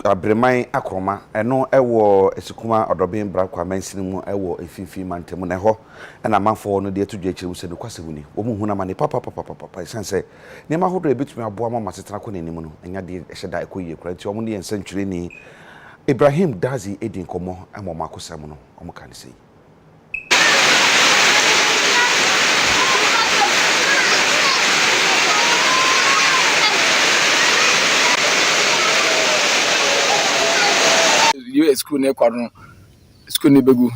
abreman akroma eno ewo esukuma odobin brakwa mansini mu ewo efifi mantemu na ho na manfo no de atudwa chiru se no kwasebuni wo mu huna mane papa sense ne ma hodo ebetumi aboa ma masetena ko nenim no enya de eheda ekoyie kura nti omo ne ensantwire ni Ibrahim Dazi edin komo amo makosam no omo kan sei school ne kwaro school ne begu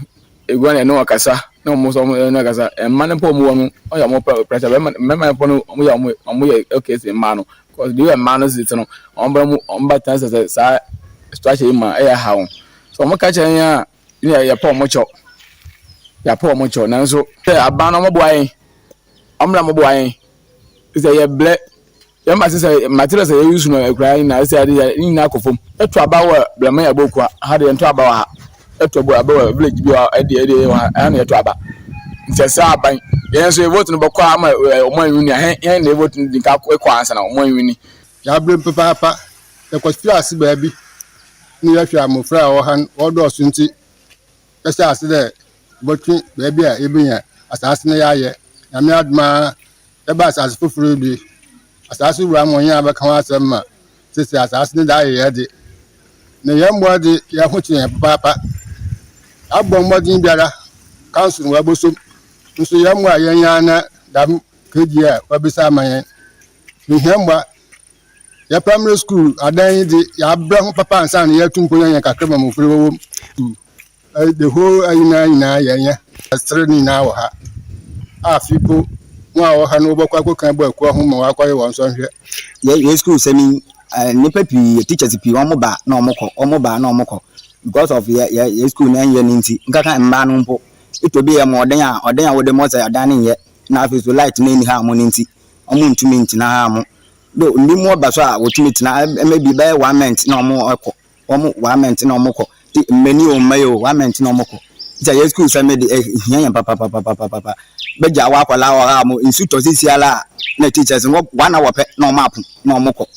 egwa na no akasa na mo so no akasa man po mo no o ya mo pressure man po no mo ya okay say man no cause the man no sit no on ba tan sa structure ma e ya ha so mo ka chen ya ya po mo cho na so aba no mo bo ayin amra mo bo ayin say ya ble ya ma say materials ya use no ekra na say ade ni na akofom eto aba wa blama ya boku ha de ento aba wa eto aba wa village bi wa ade wa na eto aba nse sa aban yen so vote no bokọ ama oman wini hen na vote ndi ka ekọ ansa na oman wini ya bre papa e kwastia ase ba bi ni ya hwa amofra o han odo so nti esa ase de botwi ba bi a ebinya asase na ya ye na me adma e ba asase foforo bi asase wura mo nya ba kan asem ma sisi asase ne da ye de ne yambo de ya hochi ne papa abon modin biara council wa boso nso yambo ayanya na dam keji a wabisa man ne yambo ya primary school adan de ya bra ho papa ansa ne ya tumpo nya kakra ma fure wo the whole ayina yanya astre ni na wo ha afipo nwa wo ha no bokwa kokan bo akwa ho ma wa kwaye won so hwe ye school semi nipa pi teachers pi omo ba na omoko because of ye school na ye ninti nkaka mba no mpo itobi ye mo oden a wo de mo say adan ye na afi so light na ni ha mo ninti omo ntumi nti na ha mo do ndi mo ba so a wo tumi tina maybe by 1 month na omo 1 month na omoko many o mayo 1 month na omoko ita ye school semi de hianya papa beja wa kwala wa ha mo insu to sisiala na teachers 1 hour pe na omap na omoko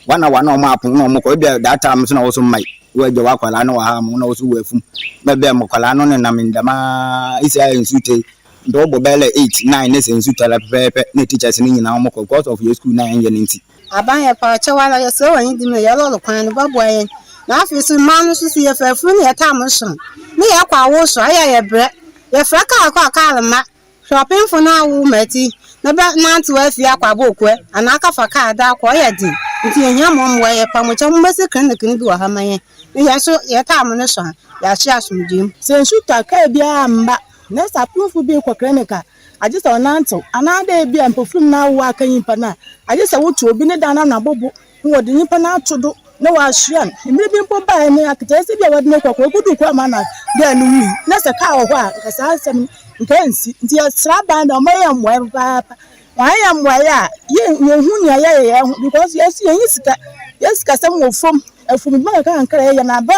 wana ma apon no mo ko bia that time so na wo so mai we je wa kwala no wa ha mo na wo so wa fum me be mo kwala no ne na me ndama isi ayi nsute ndo bo bele 8 9 ne se nsute la pepe ne teachers ni nyina mo ko because of your school na yen nti aban ya pa che wala ya so wan di me ya lo kwan no babo yen na afisi manu so si ya fafu ne ya ta mo so ne ya kwa wo so aya ya bre ya fraka akwa kalma shopping for na wo mati na ba nanti wa Afia kwa bokwe anaka faka da kwa ya di nti enya mo wa ya pa mo cha mo bese kan bi wa ha man ya so ya ta mo ne so ya shi asumdim se nshuta ka bia mba na sa proof bi kwa clinical aje sa onanto anada bia mpofum na wo aka yimpa na aje sa wotu obi ne dana na bobo wo de yimpa na atodo na wa hyian imre bi mpo ba ne akita se bia wode ne kwa kudu kwa mana bia no wi na se ka wo a ka sa asem nkansi nti ya sraba na mo ya mwa papa wa ya mwa ya ye hu nya ya because yes yen sika yes ka sem wo fom afum ma ka ankra ya na ba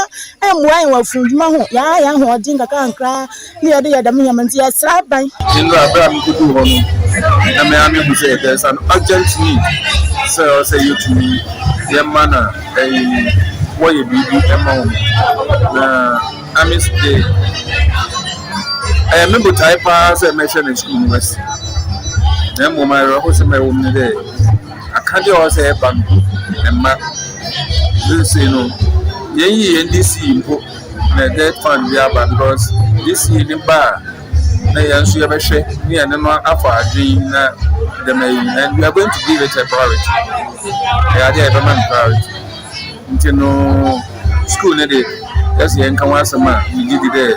mwa ya afum ma ho ya ho dinga ka ankra ne ya de ya da me yamanti ya sraba Indra Abraham kudu ho no na me ame hu say there's an urgent need so say you to me your manner what you be amount na ame say I remember type as I mentioned in school university. Then when my host my woman there, I can't just say bam and ma. You say no. Ye and this impo na that fund we are because this year the bar na yansu ya beshe me and no afa dream na the may and we are going to give it a priority. Yeah, they have a priority. You know school na dey just yen kan wa sama we did it there.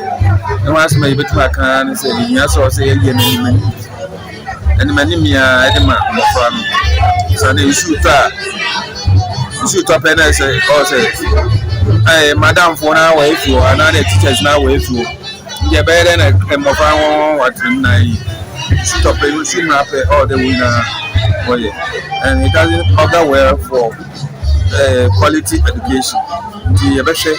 No one may be to my can and say, yes, or say, and many me are from. So they shoot up and I say, oh, say, hey, madam, for now, if you are not a teacher's now, if you get better than a mobile or 9, shoot up and shoot up all the winner, and it doesn't other well for quality education. The Abeshe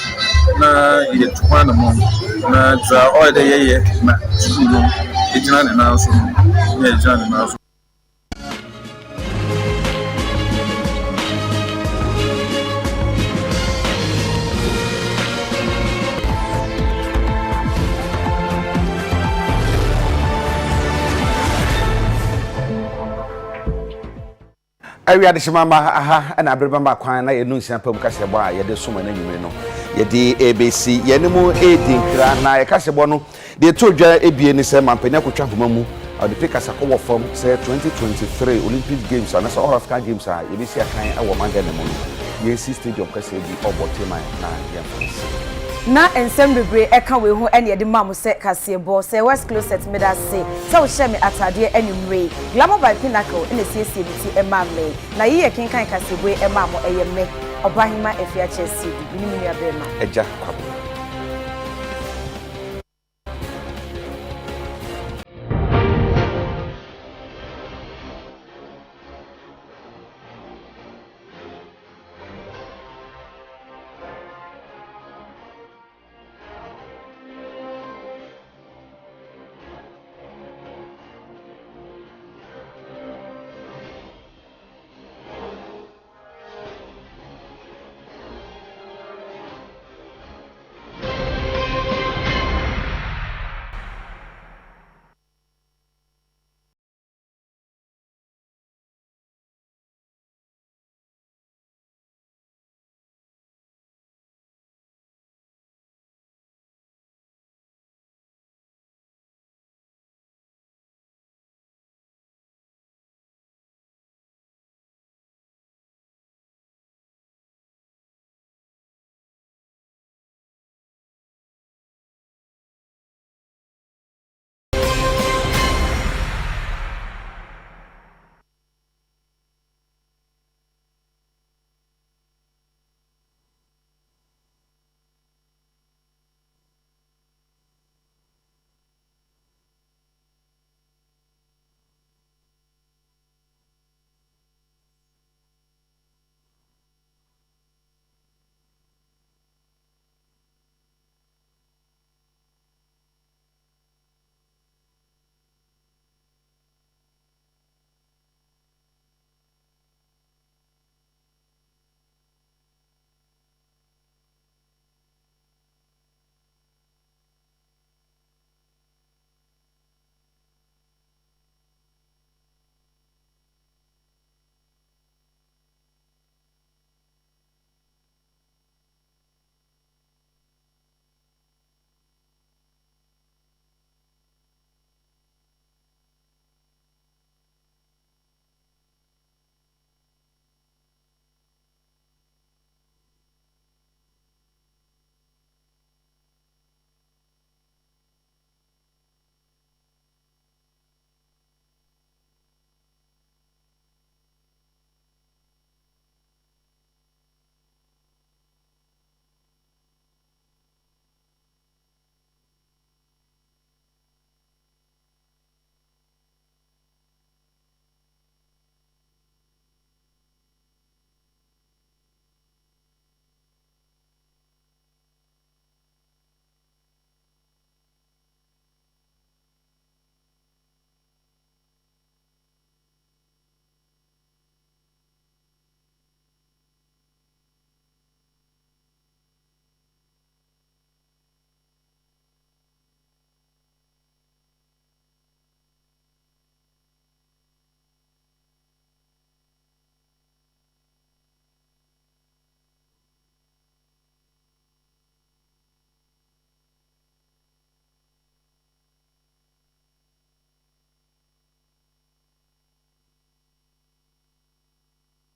na yet 1 month. Na za all the year na school no ejina na na so na ejina na so Awia de shimama aha na abreba kwan na yenu nsia pam kase bo a ye de soma na nyume no ye de ABC ye ne mu edinkra na ye kase bo no de todwa ebie ni se mampanya kotwa homa mu o de pika sakowo fam se 2023 Olympic Games and All African Games a ye bi sia kan e wo manga ne mu ye si stadium kase bi oboteman na ye fancy na ensem bebre eka we ho ene de mam se kasebo se West Closet meda se wo hye me atade enumre glamour by Pinnacle ene siesie biti emamle na yi ye kenkan kasebo emamo eyeme obahima Afia Asiedu ni mu ya bema Agya Kwabena